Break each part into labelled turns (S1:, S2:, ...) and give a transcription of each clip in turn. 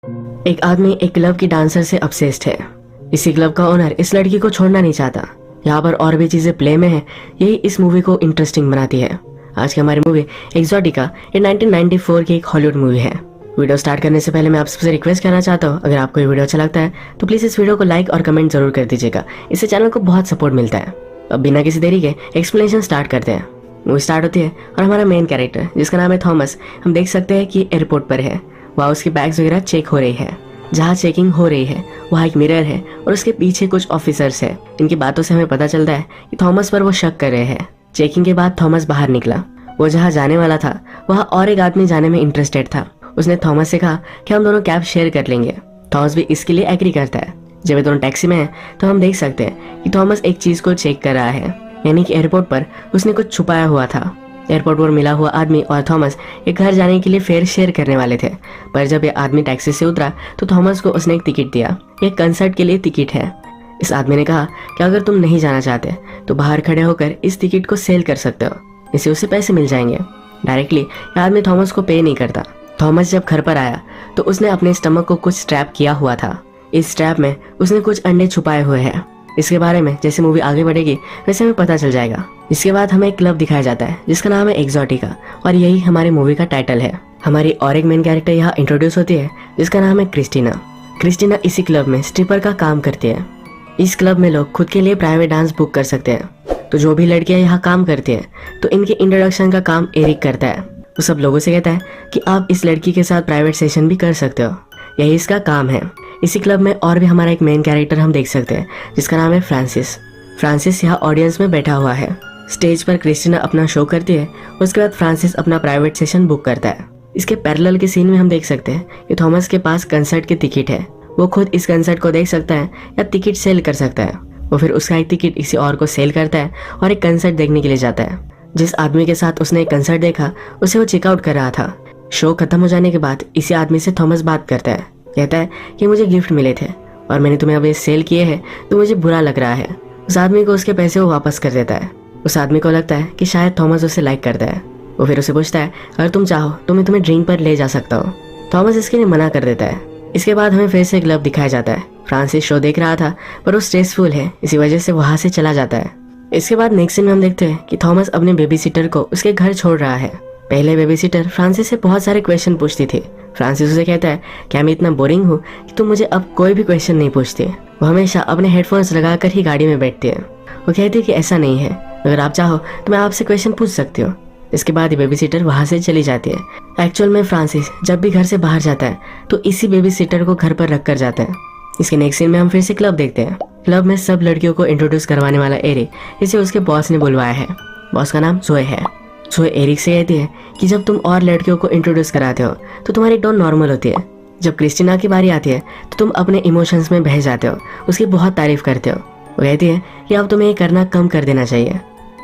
S1: एक आदमी एक क्लब की डांसर से obsessed है। इसी क्लब का ओनर इस लड़की को छोड़ना नहीं चाहता। यहाँ पर और भी चीजें प्ले में है, यही इस मूवी को इंटरेस्टिंग बनाती है। आज की हमारी मूवी एक्सोटिका ये 1994 की एक हॉलीवुड मूवी है। वीडियो स्टार्ट करने से पहले मैं आप सबसे रिक्वेस्ट करना चाहता हूँ, अगर आपको ये वीडियो अच्छा लगता है तो प्लीज इस वीडियो को लाइक और कमेंट जरूर कर दीजिएगा। इससे चैनल को बहुत सपोर्ट मिलता है। अब बिना किसी देरी के एक्सप्लेनेशन स्टार्ट करते हैं। मूवी स्टार्ट होती है और हमारा मेन कैरेक्टर जिसका नाम है थॉमस, हम देख सकते हैं कि एयरपोर्ट पर है। वहाँ उसकी बैग्स वगैरह चेक हो रही है। जहाँ चेकिंग हो रही है वहाँ एक मिरर है और उसके पीछे कुछ ऑफिसर्स है। इनकी बातों से हमें पता चलता है कि थॉमस पर वो शक कर रहे हैं। चेकिंग के बाद थॉमस बाहर निकला। वो जहाँ जाने वाला था वहाँ और एक आदमी जाने में इंटरेस्टेड था। उसने थॉमस से कहा कि हम दोनों कैब शेयर कर लेंगे। थॉमस भी इसके लिए एग्री करता है। जब ये दोनों टैक्सी में हैं तो हम देख सकते हैं कि थॉमस एक चीज को चेक कर रहा है, यानी कि एयरपोर्ट पर उसने कुछ छुपाया हुआ था। एयरपोर्ट पर मिला हुआ आदमी और थॉमस एक घर जाने के लिए फेयर शेयर करने वाले थे, पर जब ये आदमी टैक्सी से उतरा तो थॉमस को उसने एक टिकट दिया। एक कंसर्ट के लिए टिकट है। इस आदमी ने कहा कि अगर तुम नहीं जाना चाहते तो बाहर खड़े होकर इस टिकट को सेल कर सकते हो, इससे उसे पैसे मिल जाएंगे। डायरेक्टली ये आदमी थॉमस को पे नहीं करता। थॉमस जब घर पर आया तो उसने अपने स्टमक को कुछ स्ट्रैप किया हुआ था। इस स्ट्रैप में उसने कुछ अंडे छुपाए हुए हैं। इसके बारे में जैसे मूवी आगे बढ़ेगी वैसे हमें पता चल जाएगा। इसके बाद हमें एक क्लब दिखाया जाता है जिसका नाम है एक्सोटिका और यही हमारी मूवी का टाइटल है। हमारी और एक मेन कैरेक्टर यहाँ इंट्रोड्यूस होती है जिसका नाम है क्रिस्टीना। क्रिस्टीना इसी क्लब में स्ट्रिपर का काम करती है। इस क्लब में लोग खुद के लिए प्राइवेट डांस बुक कर सकते हैं। तो जो भी लड़कियां यहाँ काम करती है तो इनके इंट्रोडक्शन का काम एरिक करता है। वो सब लोगों से कहता है कि आप इस लड़की के साथ प्राइवेट सेशन भी कर सकते हो, यही इसका काम है। इसी क्लब में और भी हमारा एक मेन कैरेक्टर हम देख सकते हैं जिसका नाम है फ्रांसिस। फ्रांसिस यहाँ ऑडियंस में बैठा हुआ है। स्टेज पर क्रिस्टीना अपना शो करती है, उसके बाद फ्रांसिस अपना प्राइवेट सेशन बुक करता है। इसके पैरेलल के सीन में हम देख सकते हैं कि थॉमस के पास कंसर्ट की टिकट है। वो खुद इस कंसर्ट को देख सकता है या टिकट सेल कर सकता है। वो फिर उसका एक टिकट किसी और को सेल करता है और एक कंसर्ट देखने के लिए जाता है। जिस आदमी के साथ उसने एक कंसर्ट देखा उसे वो चेकआउट कर रहा था। शो खत्म हो जाने के बाद इसी आदमी से थॉमस बात करता है। कहता है कि मुझे गिफ्ट मिले थे और मैंने तुम्हें अब ये सेल किए हैं तो मुझे बुरा लग रहा है। उस आदमी को उसके पैसे वो वापस कर देता है। उस आदमी को लगता है कि शायद थॉमस उसे लाइक करता है। वो फिर उसे पूछता है अगर तुम चाहो तो मैं तुम्हें ड्रिंक पर ले जा सकता हूँ। थॉमस इसके लिए मना कर देता है। इसके बाद हमें फिर से क्लब दिखाया जाता है। फ्रांसिस शो देख रहा था पर वो स्ट्रेसफुल है, इसी वजह से वहाँ से चला जाता है। इसके बाद नेक्स्ट सीन में हम देखते हैं कि थॉमस अपने बेबी सिटर को उसके घर छोड़ रहा है। पहले बेबी सिटर फ्रांसिस से बहुत सारे क्वेश्चन पूछती थी। फ्रांसिस उसे कहता है कि मैं इतना बोरिंग हूँ कि तुम मुझे अब कोई भी क्वेश्चन नहीं पूछती। वो हमेशा अपने हेडफोन्स लगाकर ही गाड़ी में बैठती है। वो कहती है कि ऐसा नहीं है, अगर आप चाहो तो मैं आपसे क्वेश्चन पूछ सकती हूँ। इसके बाद ये बेबी सिटर वहाँ से चली जाती है। एक्चुअल में फ्रांसिस जब भी घर से बाहर जाता है तो इसी बेबी सिटर को घर पर रख कर जाता है। इसके नेक्स्ट सीन में हम फिर से क्लब देखते हैं। क्लब में सब लड़कियों को इंट्रोड्यूस करवाने वाला एरिक, इसे उसके बॉस ने बुलवाया है। बॉस का नाम जोए है। जोए एरिक से कहती है कि जब तुम और लड़कियों को इंट्रोड्यूस कराते हो तो तुम्हारी टोन नॉर्मल होती है। जब क्रिस्टीना की बारी आती है तो तुम अपने इमोशंस में बह जाते हो, उसकी बहुत तारीफ करते हो। वो कहती है कि अब तुम्हें ये करना कम कर देना चाहिए।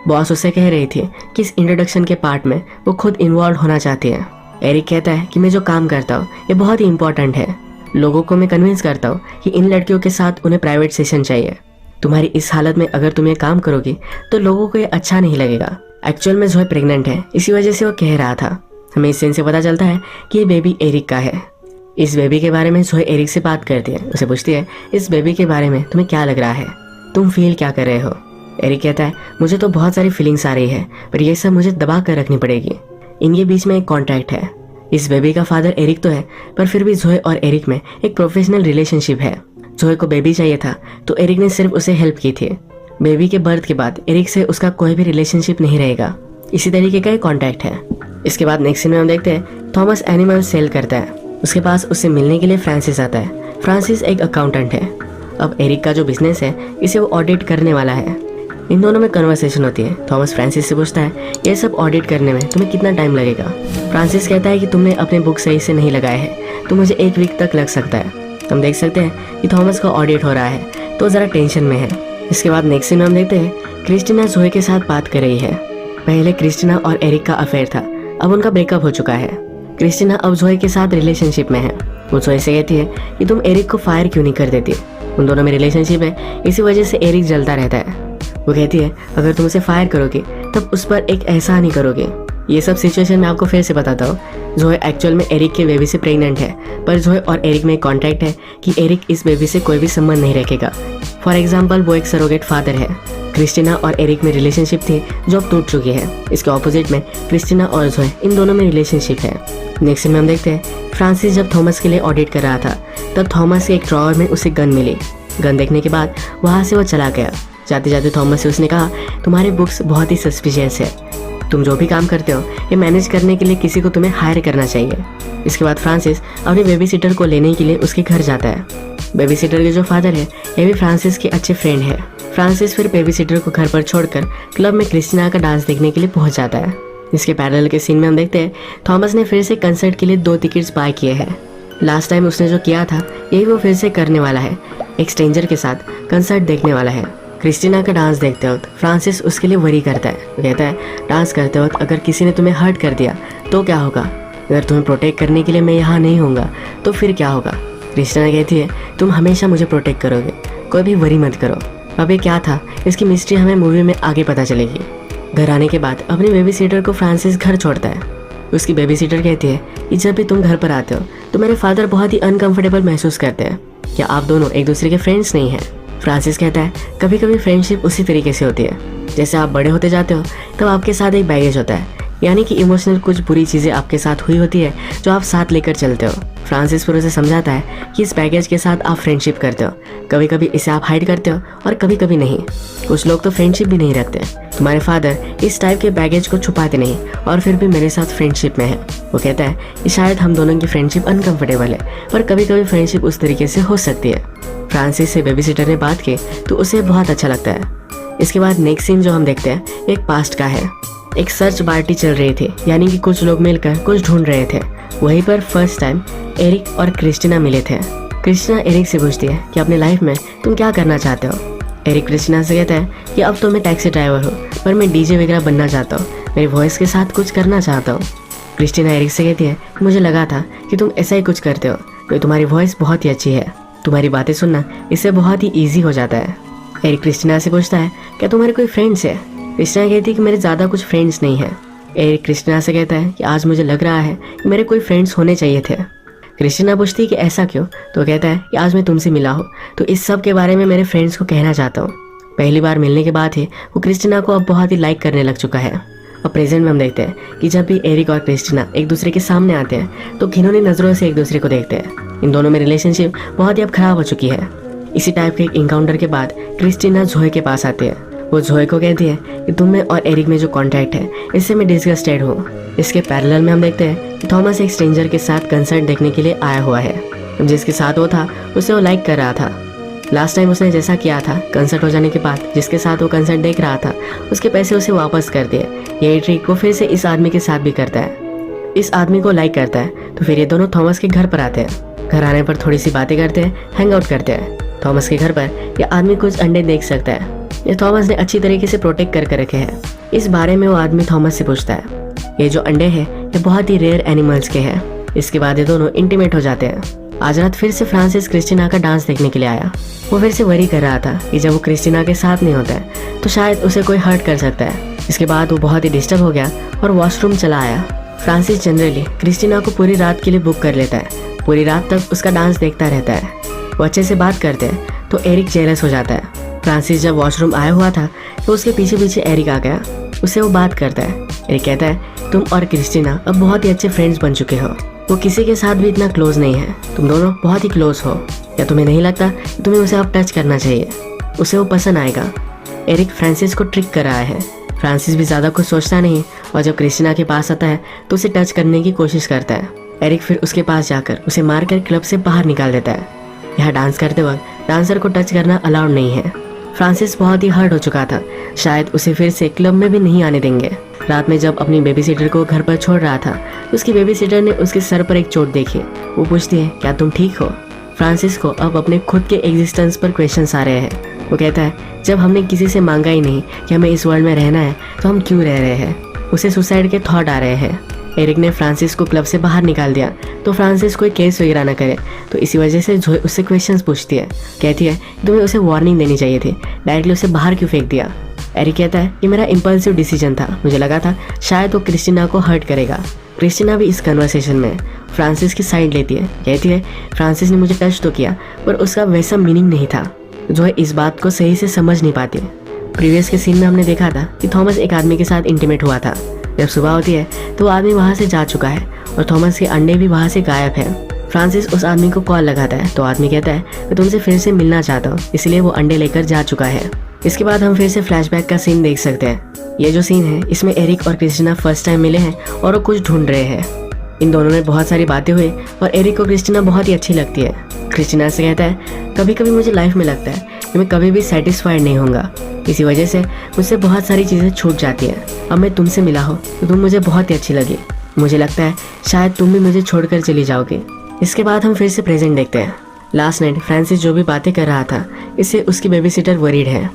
S1: बॉस उससे कह रही थी कि इस इंट्रोडक्शन के पार्ट में वो खुद इन्वॉल्व होना चाहती है। एरिक कहता है कि मैं जो काम करता हूँ ये बहुत ही इंपॉर्टेंट है। लोगों को मैं कन्विंस करता हूँ कि इन लड़कियों के साथ उन्हें प्राइवेट सेशन चाहिए। तुम्हारी इस हालत में अगर तुम ये काम करोगी तो लोगों को ये अच्छा नहीं लगेगा। एक्चुअल में जोए प्रेग्नेंट है, इसी वजह से वो कह रहा था। हमें इस सीन से पता चलता है कि ये बेबी एरिक का है। इस बेबी के बारे में जोए एरिक से बात करती है। उसे पूछती है इस बेबी के बारे में तुम्हें क्या लग रहा है, तुम फील क्या कर रहे हो। एरिक कहता है मुझे तो बहुत सारी फीलिंग्स आ रही है पर ये सब मुझे दबा कर रखनी पड़ेगी। इनके बीच में एक कॉन्ट्रैक्ट है। इस बेबी का फादर एरिक तो है पर फिर भी जोए और एरिक में एक प्रोफेशनल रिलेशनशिप है। जोए को बेबी चाहिए था तो एरिक ने सिर्फ उसे हेल्प की थी। बेबी के बर्थ के बाद एरिक से उसका कोई भी रिलेशनशिप नहीं रहेगा। इसी तरीके का एक कॉन्ट्रैक्ट है। इसके बाद नेक्स्ट सीन में हम देखते हैं थॉमस एनिमल सेल करता है। उसके पास उससे मिलने के लिए फ्रांसिस आता है। फ्रांसिस एक अकाउंटेंट है। अब एरिक का जो बिजनेस है इसे वो ऑडिट करने वाला है। इन दोनों में कन्वर्सेशन होती है। थॉमस फ्रांसिस से पूछता है ये सब ऑडिट करने में तुम्हें कितना टाइम लगेगा। फ्रांसिस कहता है कि तुमने अपने बुक सही से नहीं लगाए हैं तो मुझे 1 वीक तक लग सकता है। हम देख सकते हैं कि थॉमस का ऑडिट हो रहा है तो ज़रा टेंशन में है। इसके बाद नेक्स्ट सीन हम देखते हैं क्रिस्टीना जोए के साथ बात कर रही है। पहले क्रिस्टीना और एरिक का अफेयर था, अब उनका ब्रेकअप हो चुका है। क्रिस्टीना अब जोए के साथ रिलेशनशिप में है। वो जोए से कहती है कि तुम एरिक को फायर क्यों नहीं कर देती। उन दोनों में रिलेशनशिप है, इसी वजह से एरिक जलता रहता है। वो कहती है अगर तुम उसे फायर करोगे तब उस पर एक एहसान ही करोगे, ये सब सिचुएशन मैं आपको फिर से बताता हूँ। जोए एक्चुअल में एरिक के बेबी से प्रेग्नेंट है, पर जोए और एरिक में एक कॉन्ट्रैक्ट है कि एरिक इस बेबी से कोई भी संबंध नहीं रखेगा। फॉर एग्जाम्पल वो एक सरोगेट फादर है। क्रिस्टीना और एरिक में रिलेशनशिप थी जो अब टूट चुकी है। इसके ऑपोजिट में क्रिस्टीना और जोए इन दोनों में रिलेशनशिप है। नेक्स्ट में हम देखते हैं फ्रांसिस जब थॉमस के लिए ऑडिट कर रहा था तब थॉमस के एक ड्रॉअर में उसे गन मिली। गन देखने के बाद वहाँ से वो चला गया। जाते जाते थॉमस से उसने कहा, तुम्हारी बुक्स बहुत ही सस्पिशियस है, तुम जो भी काम करते हो ये मैनेज करने के लिए किसी को तुम्हें हायर करना चाहिए। इसके बाद फ्रांसिस अपने बेबी सिटर को लेने के लिए उसके घर जाता है। बेबी सिटर के जो फादर है ये भी फ्रांसिस के अच्छे फ्रेंड है। फ्रांसिस फिर बेबी सिटर को घर पर छोड़कर क्लब में क्रिस्टीना का डांस देखने के लिए पहुंच जाता है। इसके पैरेलल के सीन में हम देखते हैं थॉमस ने फिर से कंसर्ट के लिए 2 टिकट्स बाय किए हैं। लास्ट टाइम उसने जो किया था यही वो फिर से करने वाला है, एक स्ट्रेंजर के साथ कंसर्ट देखने वाला है। क्रिस्टीना का डांस देखते वक्त फ्रांसिस उसके लिए वरी करता है। वो कहता है, डांस करते वक्त अगर किसी ने तुम्हें हर्ट कर दिया तो क्या होगा? अगर तुम्हें प्रोटेक्ट करने के लिए मैं यहाँ नहीं होऊंगा तो फिर क्या होगा? क्रिस्टीना कहती है, तुम हमेशा मुझे प्रोटेक्ट करोगे, कोई भी वरी मत करो। अब ये क्या था, इसकी मिस्ट्री हमें मूवी में आगे पता चलेगी। घर आने के बाद अपनी बेबी सीटर को फ्रांसिस घर छोड़ता है। उसकी बेबी सीटर कहती है कि जब भी तुम घर पर आते हो तो मेरे फादर बहुत ही अनकंफर्टेबल महसूस करते हैं। क्या आप दोनों एक दूसरे के फ्रेंड्स नहीं हैं? फ्रांसिस कहता है, कभी कभी फ्रेंडशिप उसी तरीके से होती है, जैसे आप बड़े होते जाते हो तब आपके साथ एक बैगेज होता है, यानी कि इमोशनल कुछ बुरी चीज़ें आपके साथ हुई होती है जो आप साथ लेकर चलते हो। फ्रांसिस फिर उसे समझाता है कि इस बैगेज के साथ आप फ्रेंडशिप करते हो, कभी कभी इसे आप हाइड करते हो और कभी कभी नहीं। कुछ लोग तो फ्रेंडशिप भी नहीं रखते। तुम्हारे फादर इस टाइप के बैगेज को छुपाते नहीं और फिर भी मेरे साथ फ्रेंडशिप में है। वो कहता है कि शायद हम दोनों की फ्रेंडशिप अनकंफर्टेबल है, पर कभी कभी फ्रेंडशिप उस तरीके से हो सकती है। फ्रांसिस से बेबी सिटर ने बात की तो उसे बहुत अच्छा लगता है। इसके बाद नेक्स्ट सीन जो हम देखते हैं एक पास्ट का है। एक सर्च पार्टी चल रही थी, यानी कि कुछ लोग मिलकर कुछ ढूंढ रहे थे। वहीं पर फर्स्ट टाइम एरिक और क्रिस्टीना मिले थे। क्रिस्टीना एरिक से पूछती है कि अपनी लाइफ में तुम क्या करना चाहते हो। एरिक क्रिस्टीना से कहता है कि अब तो मैं टैक्सी ड्राइवर हूँ, पर मैं डीजे वगैरह बनना चाहता हूँ, मेरी वॉइस के साथ कुछ करना चाहता हूँ। क्रिस्टीना एरिक से कहती है, मुझे लगा था कि तुम ऐसा ही कुछ करते हो, तो तुम्हारी वॉइस बहुत ही अच्छी है, तुम्हारी बातें सुनना इससे बहुत ही ईजी हो जाता है। एरिक क्रिस्टीना से पूछता है, क्या तुम्हारे कोई फ्रेंड्स है? क्रिस्टीना कहती है कि मेरे ज़्यादा कुछ फ्रेंड्स नहीं है। एरिक क्रिस्टीना से कहता है कि आज मुझे लग रहा है कि मेरे कोई फ्रेंड्स होने चाहिए थे। क्रिस्टीना पूछती है कि ऐसा क्यों? तो कहता है कि आज मैं तुमसे मिला हूँ तो इस सब के बारे में मेरे फ्रेंड्स को कहना चाहता हूँ। पहली बार मिलने के बाद ही वो क्रिस्टीना को अब बहुत ही लाइक करने लग चुका है। अब प्रेजेंट में हम देखते हैं कि जब भी एरिक और क्रिस्टीना एक दूसरे के सामने आते हैं तो घिनौनी नज़रों से एक दूसरे को देखते हैं। इन दोनों में रिलेशनशिप बहुत ही अब खराब हो चुकी है। इसी टाइप के एक इनकाउंटर के बाद क्रिस्टीना जोए के पास आती है। वो जोए को कहती है कि तुम में और एरिक में जो कॉन्ट्रैक्ट है इससे मैं डिस्गस्टेड हूँ। इसके पैरेलल में हम देखते हैं कि थॉमस एक स्ट्रेंजर के साथ कंसर्ट देखने के लिए आया हुआ है। जिसके साथ वो था उसे वो लाइक कर रहा था। लास्ट टाइम उसने जैसा किया था, कंसर्ट हो जाने के बाद जिसके साथ वो कंसर्ट देख रहा था उसके पैसे उसे वापस कर दिए। यही ट्रिक वो फिर से इस आदमी के साथ भी करता है। इस आदमी को लाइक करता है तो फिर ये दोनों थॉमस के घर पर आते हैं। घर आने पर थोड़ी सी बातें करते हैं, हैंग आउट करते हैं। थॉमस के घर पर यह आदमी कुछ अंडे देख सकता है। ये थॉमस ने अच्छी तरीके से प्रोटेक्ट करके रखे हैं। इस बारे में वो आदमी थॉमस से पूछता है। ये जो अंडे हैं ये बहुत ही रेयर एनिमल्स के हैं। इसके बाद ये दोनों इंटीमेट हो जाते हैं। आज रात फिर से फ्रांसिस क्रिस्टीना का डांस देखने के लिए आया। वो फिर से वरी कर रहा था कि जब वो क्रिस्टीना के साथ नहीं होता है तो शायद उसे कोई हर्ट कर सकता है। इसके बाद वो बहुत ही डिस्टर्ब हो गया और वॉशरूम चला आया। फ्रांसिस जनरली क्रिस्टीना को पूरी रात के लिए बुक कर लेता है। पूरी रात तक उसका डांस देखता रहता है। वो अच्छे से बात करते हैं तो एरिक जेलस हो जाता है। फ्रांसिस जब वॉशरूम आया हुआ था तो उसके पीछे पीछे एरिक आ गया। उससे वो बात करता है। एरिक कहता है, तुम और क्रिस्टीना अब बहुत ही अच्छे फ्रेंड्स बन चुके हो। वो किसी के साथ भी इतना क्लोज नहीं है, तुम दोनों बहुत ही क्लोज हो। या तुम्हें नहीं लगता कि तुम्हें उसे अब टच करना चाहिए? उसे वो पसंद आएगा। एरिक फ्रांसिस को ट्रिक कर रहा है। फ्रांसिस भी ज़्यादा कुछ सोचता नहीं और जब क्रिस्टीना के पास आता है तो उसे टच करने की कोशिश करता है। एरिक फिर उसके पास जाकर उसे मारकर क्लब से बाहर निकाल देता है। यहाँ डांस करते वक्त डांसर को टच करना अलाउड नहीं है। फ्रांसिस बहुत ही हर्ट हो चुका था, शायद उसे फिर से क्लब में भी नहीं आने देंगे। रात में जब अपनी बेबी सिटर को घर पर छोड़ रहा था तो उसकी बेबी सिटर ने उसके सर पर एक चोट देखी। वो पूछती है, क्या तुम ठीक हो? फ्रांसिस को अब अपने खुद के एग्जिस्टेंस पर क्वेश्चंस आ रहे हैं। वो कहता है, जब हमने किसी से मांगा ही नहीं कि हमें इस वर्ल्ड में रहना है तो हम क्यों रह रहे हैं? उसे सुसाइड के थॉट आ रहे हैं। एरिक ने फ्रांसिस को क्लब से बाहर निकाल दिया तो फ्रांसिस कोई केस वगैरह ना करे, तो इसी वजह से जोए उससे क्वेश्चंस पूछती है। कहती है तुम्हें उसे वार्निंग देनी चाहिए थी, डायरेक्टली उसे बाहर क्यों फेंक दिया? एरिक कहता है कि मेरा इम्पल्सिव डिसीजन था, मुझे लगा था शायद वो क्रिस्टीना को हर्ट करेगा। क्रिस्टीना भी इस कन्वर्सेशन में फ्रांसिस की साइड लेती है, कहती है फ्रांसिस ने मुझे टच तो किया पर उसका वैसा मीनिंग नहीं था। जोए इस बात को सही से समझ नहीं पाती। प्रीवियस के सीन में हमने देखा था कि थॉमस एक आदमी के साथ इंटीमेट हुआ था। जब सुबह होती है तो वो आदमी वहाँ से जा चुका है और थॉमस के अंडे भी वहाँ से गायब है। फ्रांसिस उस आदमी को कॉल लगाता है तो आदमी कहता है मैं तुमसे फिर से मिलना चाहता हूँ, इसलिए वो अंडे लेकर जा चुका है। इसके बाद हम फिर से फ्लैशबैक का सीन देख सकते हैं। ये जो सीन है इसमें एरिक और क्रिस्टीना फर्स्ट टाइम मिले हैं और वो कुछ ढूंढ रहे हैं। इन दोनों में बहुत सारी बातें हुई और एरिक को क्रिस्टीना बहुत ही अच्छी लगती है। क्रिस्टीना से कहता है कभी कभी मुझे लाइफ में लगता है कि मैं कभी भी सेटिस्फाइड नहीं होऊंगा, इसी वजह से मुझसे बहुत सारी चीज़ें छूट जाती हैं। अब मैं तुमसे मिला हो तो तुम मुझे बहुत ही अच्छी लगी, मुझे लगता है शायद तुम भी मुझे छोड़कर चली जाओगी। इसके बाद हम फिर से प्रेजेंट देखते हैं। लास्ट नाइट फ्रांसिस जो भी बातें कर रहा था इससे उसकी बेबी सिटर वरीड है।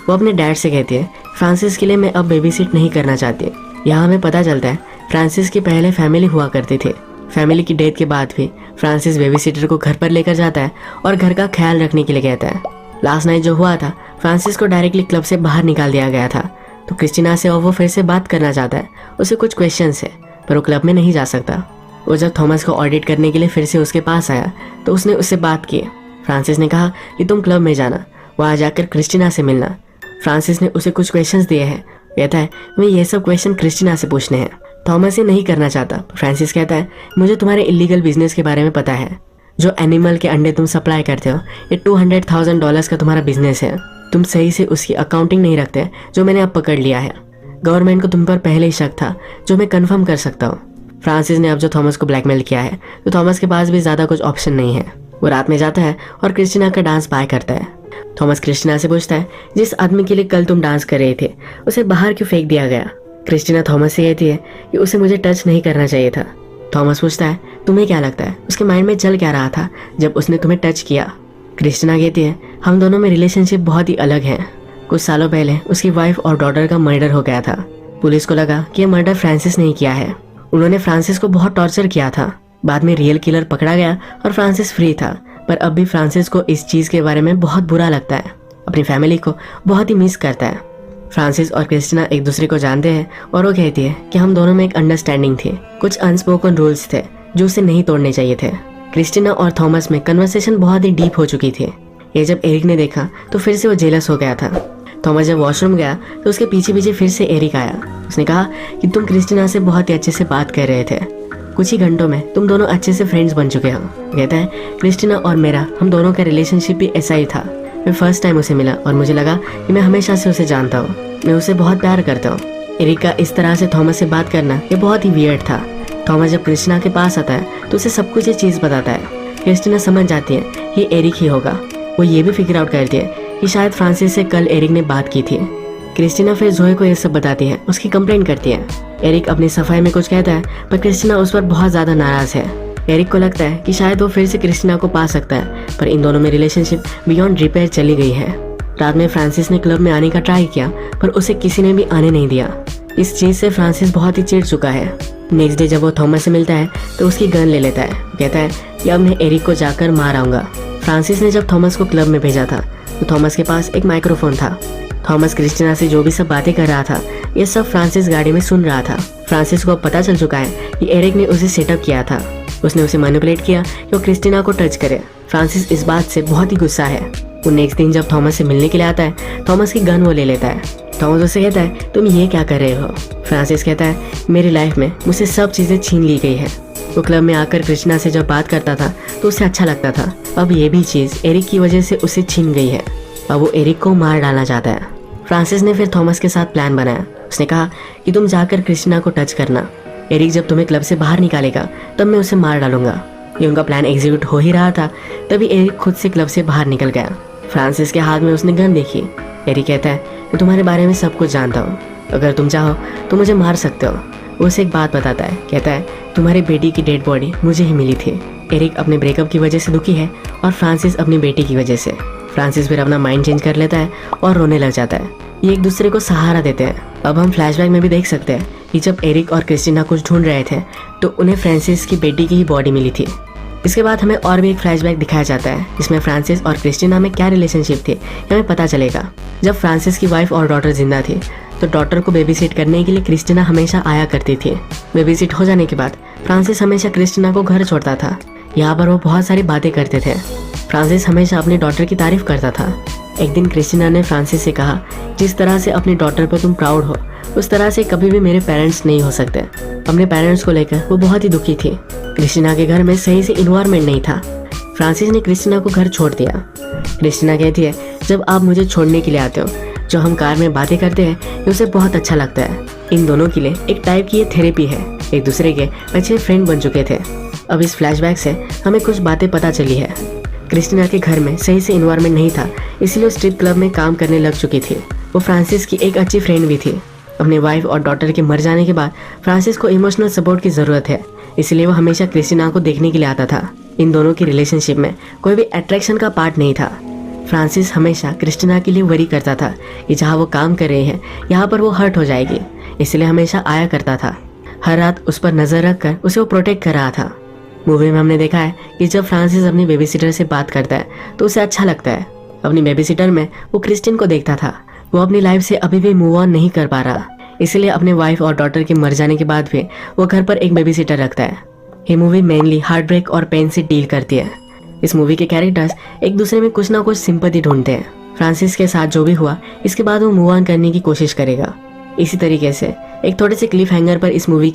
S1: वो अपने डैड से कहती है फ्रांसिस के लिए मैं अब बेबी सिट नहीं करना चाहती। यहाँ हमें पता चलता है फ्रांसिस की पहले फैमिली हुआ करती थी। फैमिली की डेथ के बाद भी फ्रांसिस बेबी सिटर को घर पर लेकर जाता है और घर का ख्याल रखने के लिए कहता है। लास्ट नाइट जो हुआ था फ्रांसिस को डायरेक्टली क्लब से बाहर निकाल दिया गया था, तो क्रिस्टीना से और वो फिर से बात करना चाहता है। उसे कुछ क्वेश्चन है पर वो क्लब में नहीं जा सकता। वो जब थॉमस को ऑडिट करने के लिए फिर से उसके पास आया तो उसने उससे बात की। फ्रांसिस ने कहा कि तुम क्लब में जाना, वहाँ जाकर क्रिस्टीना से मिलना। फ्रांसिस ने उसे कुछ क्वेश्चंस दिए हैं, कहता है मैं ये सब क्वेश्चन क्रिस्टीना से पूछने हैं। थॉमस ये नहीं करना चाहता। फ्रांसिस कहता है मुझे तुम्हारे इलीगल बिजनेस के बारे में पता है, जो एनिमल के अंडे तुम सप्लाई करते हो, ये $200,000 का तुम्हारा बिजनेस है। तुम सही से उसकी अकाउंटिंग नहीं रखते, जो मैंने अब पकड़ लिया है। गवर्नमेंट को तुम पर पहले ही शक था, जो मैं कंफर्म कर सकता हूँ। फ्रांसिस ने अब जो थॉमस को ब्लैकमेल किया है तो थॉमस के पास भी ज़्यादा कुछ ऑप्शन नहीं है। वो रात में जाता है और क्रिस्टीना का डांस बाय करता है। थॉमस क्रिस्टीना से पूछता है जिस आदमी के लिए कल तुम डांस कर रहे थे उसे बाहर क्यों फेंक दिया गया। क्रिस्टीना थॉमस से कहती है कि उसे मुझे टच नहीं करना चाहिए था। थॉमस पूछता है तुम्हें क्या लगता है उसके माइंड में चल क्या रहा था जब उसने तुम्हें टच किया। क्रिस्टीना कहती है हम दोनों में रिलेशनशिप बहुत ही अलग है। कुछ सालों पहले उसकी वाइफ और डॉटर का मर्डर हो गया था। पुलिस को लगा कि यह मर्डर फ्रांसिस ने ही किया है। उन्होंने फ्रांसिस को बहुत टॉर्चर किया था। बाद में रियल किलर पकड़ा गया और फ्रांसिस फ्री था, पर अब भी फ्रांसिस को इस चीज़ के बारे में बहुत बुरा लगता है। अपनी फैमिली को बहुत ही मिस करता है। फ्रांसिस और क्रिस्टीना एक दूसरे को जानते हैं और वो कहती है कि हम दोनों में एक अंडरस्टैंडिंग थी। कुछ अनस्पोकन रूल्स थे जो उसे नहीं तोड़ने चाहिए थे। क्रिस्टीना और थॉमस में कन्वर्सेशन बहुत ही डीप हो चुकी थी। ये जब एरिक ने देखा तो फिर से वो जेलस हो गया था। थॉमस जब वॉशरूम गया तो उसके पीछे पीछे फिर से एरिक आया। उसने कहा कि तुम क्रिस्टीना से बहुत ही अच्छे से बात कर रहे थे, कुछ ही घंटों में तुम दोनों अच्छे से फ्रेंड्स बन चुके हो। कहता है क्रिस्टीना और मेरा हम दोनों का रिलेशनशिप भी ऐसा ही था। मैं फर्स्ट टाइम उसे मिला और मुझे लगा कि मैं हमेशा से उसे जानता हूँ, मैं उसे बहुत प्यार करता हूँ। एरिक का इस तरह से थॉमस से बात करना ये बहुत ही वियर्ड था। थॉमस जब क्रिस्टीना के पास आता है तो उसे सब कुछ ये चीज़ बताता है। क्रिस्टीना समझ जाती है ये एरिक ही होगा। वो ये भी फिगर आउट करती है कि शायद फ्रांसिस से कल एरिक ने बात की थी। क्रिस्टीना फिर जोए को ये सब बताती है, उसकी कंप्लेंट करती है। एरिक अपनी सफाई में कुछ कहता है पर क्रिस्टीना उस पर बहुत ज़्यादा नाराज़ है। एरिक को लगता है कि शायद वो फिर से क्रिस्टीना को पा सकता है, पर इन दोनों में रिलेशनशिप बियॉन्ड रिपेयर चली गई है। रात में फ्रांसिस ने क्लब में आने का ट्राई किया पर उसे किसी ने भी आने नहीं दिया। इस चीज़ से फ्रांसिस बहुत ही चिढ़ चुका है। नेक्स्ट डे जब वो थॉमस से मिलता है तो उसकी गन ले लेता है। कहता है कि अब मैं एरिक को जाकर मार आऊँगा। फ्रांसिस ने जब थॉमस को क्लब में भेजा था तो थॉमस के पास एक माइक्रोफोन था। थॉमस क्रिस्टीना से जो भी सब बातें कर रहा था ये सब फ्रांसिस गाड़ी में सुन रहा था। फ्रांसिस को अब पता चल चुका है कि एरिक ने उसे सेटअप किया था। उसने उसे मैनिपुलेट किया कि वो क्रिस्टीना को टच करे। फ्रांसिस इस बात से बहुत ही गुस्सा है। वो नेक्स्ट दिन जब थॉमस से मिलने के लिए आता है थॉमस की गन वो ले लेता है। थॉमस उससे कहता है तुम ये क्या कर रहे हो। फ्रांसिस कहता है मेरी लाइफ में मुझसे सब चीज़ें छीन ली गई है। वो क्लब में आकर क्रिस्टीना से जब बात करता था तो उसे अच्छा लगता था। अब ये भी चीज़ एरिक की वजह से उसे छीन गई है। अब वो एरिक को मार डालना चाहता है। फ्रांसिस ने फिर थॉमस के साथ प्लान बनाया। उसने कहा कि तुम जाकर क्रिस्टीना को टच करना। एरिक जब तुम्हें क्लब से बाहर निकालेगा तब मैं उसे मार डालूंगा। ये उनका प्लान एग्जीक्यूट हो ही रहा था तभी एरिक खुद से क्लब से बाहर निकल गया। फ्रांसिस के हाथ में उसने गन देखी। एरिक कहता है मैं तुम्हारे बारे में सब कुछ जानता हूँ, अगर तुम चाहो तो मुझे मार सकते हो। वो उसे एक बात बताता है। कहता है तुम्हारी बेटी की डेड बॉडी मुझे ही मिली थी। एरिक अपने ब्रेकअप की वजह से दुखी है और फ्रांसिस अपनी बेटी की वजह से। फ्रांसिस फिर अपना माइंड चेंज कर लेता है और रोने लग जाता है। ये एक दूसरे को सहारा देते हैं। अब हम फ्लैशबैक में भी देख सकते हैं कि जब एरिक और क्रिस्टीना कुछ ढूंढ रहे थे तो उन्हें फ्रांसिस की बेटी की ही बॉडी मिली थी। इसके बाद हमें और भी एक फ्लैशबैक दिखाया जाता है जिसमें फ्रांसिस और क्रिस्टीना में क्या रिलेशनशिप थी ये हमें पता चलेगा। जब फ्रांसिस की वाइफ और डॉटर जिंदा थी तो डॉटर को बेबी सिट करने के लिए क्रिस्टीना हमेशा आया करती थी। बेबी सिट हो जाने के बाद फ्रांसिस हमेशा क्रिस्टीना को घर छोड़ता था। यहाँ पर वो बहुत सारी बातें करते थे। फ्रांसिस हमेशा अपनी डॉटर की तारीफ करता था। एक दिन क्रिस्टीना ने फ्रांसिस से कहा, जिस तरह से अपनी डॉटर पर तुम प्राउड हो उस तरह से कभी भी मेरे पेरेंट्स नहीं हो सकते। अपने पेरेंट्स को लेकर वो बहुत ही दुखी थी। क्रिस्टीना के घर में सही से इन्वायरमेंट नहीं था। फ्रांसिस ने क्रिस्टीना को घर छोड़ दिया। क्रिस्टीना कहती है, जब आप मुझे छोड़ने के लिए आते हो जो हम कार में बातें करते हैं ये उसे बहुत अच्छा लगता है। इन दोनों के लिए एक टाइप की ये थेरेपी है। एक दूसरे के अच्छे फ्रेंड बन चुके थे। अब इस फ्लैशबैक से हमें कुछ बातें पता चली है। क्रिस्टीना के घर में सही से इन्वायरमेंट नहीं था, इसलिए वो स्ट्रिप क्लब में काम करने लग चुकी थी। वो फ्रांसिस की एक अच्छी फ्रेंड भी थी। अपनी वाइफ और डॉटर के मर जाने के बाद फ्रांसिस को इमोशनल सपोर्ट की ज़रूरत है, इसलिए वो हमेशा क्रिस्टीना को देखने के लिए आता था। इन दोनों की रिलेशनशिप में कोई भी अट्रैक्शन का पार्ट नहीं था। फ्रांसिस हमेशा क्रिस्टीना के लिए वरी करता था कि जहाँ वो काम कर रही है यहाँ पर वो हर्ट हो जाएगी, इसलिए हमेशा आया करता था। हर रात उस पर नज़र रख कर उसे वो प्रोटेक्ट कर रहा था। मूवी में हमने देखा है कि जब फ्रांसिस अपनी बेबी सिटर से बात करता है तो उसे अच्छा लगता है। अपनी बेबी सिटर में वो क्रिस्टीन को देखता था। वो अपनी लाइफ से अभी भी मूव ऑन नहीं कर पा रहा, इसलिए अपने वाइफ और डॉटर के मर जाने के बाद भी वो घर पर एक बेबी सिटर रखता है। ये मूवी मेनली हार्ट ब्रेक और पेन से डील करती है। इस मूवी के कैरेक्टर्स एक दूसरे में कुछ ना कुछ सिंपैथी ढूंढते हैं। फ्रांसिस के साथ जो भी हुआ इसके बाद वो मूव ऑन करने की कोशिश करेगा। इसी तरीके से एक थोड़े से क्लिफ हैंगर पर इस मूवी